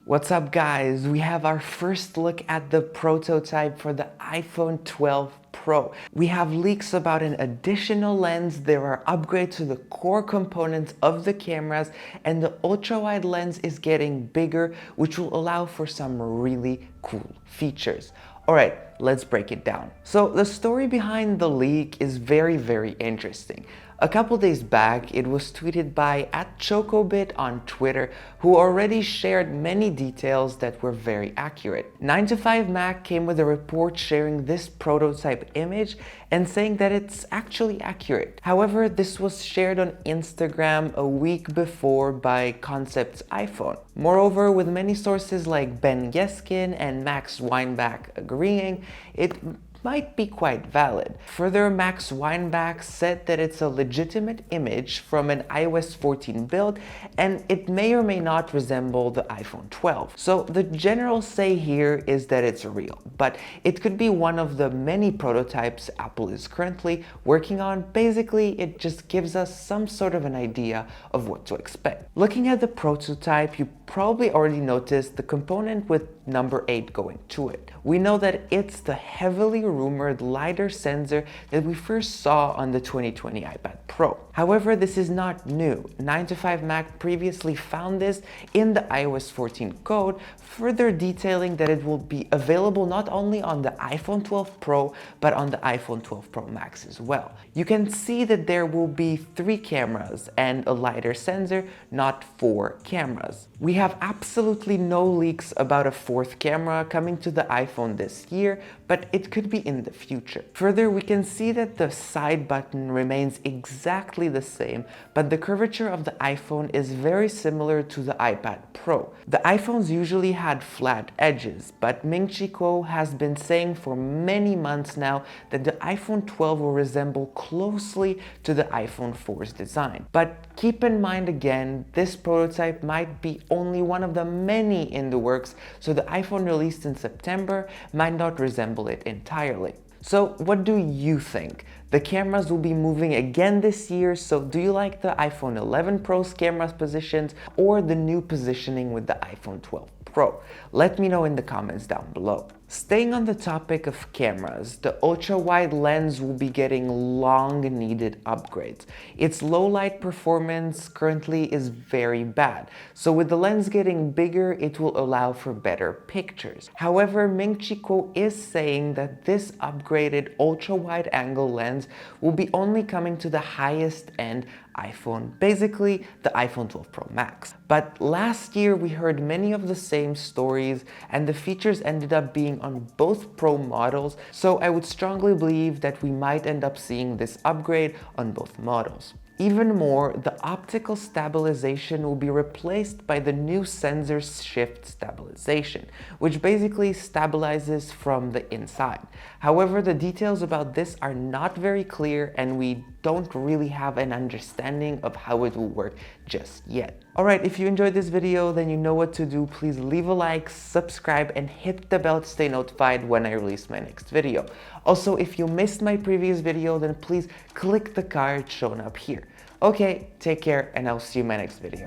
What's up guys? We have our first look at the prototype for the iPhone 12 Pro. We have leaks about an additional lens, there are upgrades to the core components of the cameras, and the ultra-wide lens is getting bigger, which will allow for some really cool features. Alright, let's break it down. So the story behind the leak is very interesting. A couple days back, it was tweeted by @Chocobit on Twitter, who already shared many details that were very accurate. 9to5Mac came with a report sharing this prototype image and saying that it's actually accurate. However, this was shared on Instagram a week before by Concept's iPhone. Moreover, with many sources like Ben Yeskin and Max Weinbach agreeing, it might be quite valid. Further, Max Weinbach said that it's a legitimate image from an iOS 14 build and it may or may not resemble the iPhone 12. So the general say here is that it's real, but it could be one of the many prototypes Apple is currently working on. Basically, it just gives us some sort of an idea of what to expect. Looking at the prototype, you probably already noticed the component with number 8 going to it. We know that it's the heavily rumored LiDAR sensor that we first saw on the 2020 iPad Pro. However, this is not new. 9to5Mac previously found this in the iOS 14 code, further detailing that it will be available not only on the iPhone 12 Pro, but on the iPhone 12 Pro Max as well. You can see that there will be 3 cameras and a LiDAR sensor, not 4 cameras. We have absolutely no leaks about a 4th camera coming to the iPhone this year, but it could be in the future. Further, we can see that the side button remains exactly the same, but the curvature of the iPhone is very similar to the iPad Pro. The iPhones usually had flat edges, but Ming-Chi Kuo has been saying for many months now that the iPhone 12 will resemble closely to the iPhone 4's design. But keep in mind again, this prototype might be only one of the many in the works, so the iPhone released in September might not resemble it entirely. So what do you think? The cameras will be moving again this year, so do you like the iPhone 11 Pro's camera positions or the new positioning with the iPhone 12 Pro? Let me know in the comments down below. Staying on the topic of cameras, the ultra-wide lens will be getting long-needed upgrades. Its low-light performance currently is very bad, so with the lens getting bigger, it will allow for better pictures. However, Ming-Chi Kuo is saying that this upgraded ultra-wide angle lens will be only coming to the highest-end iPhone, basically the iPhone 12 Pro Max. But last year we heard many of the same stories and the features ended up being on both Pro models, so I would strongly believe that we might end up seeing this upgrade on both models. Even more, the optical stabilization will be replaced by the new sensor shift stabilization, which basically stabilizes from the inside. However, the details about this are not very clear and we don't really have an understanding of how it will work just yet. Alright, if you enjoyed this video, then you know what to do. Please leave a like, subscribe, and hit the bell to stay notified when I release my next video. Also, if you missed my previous video, then please click the card shown up here. Okay, take care, and I'll see you in my next video.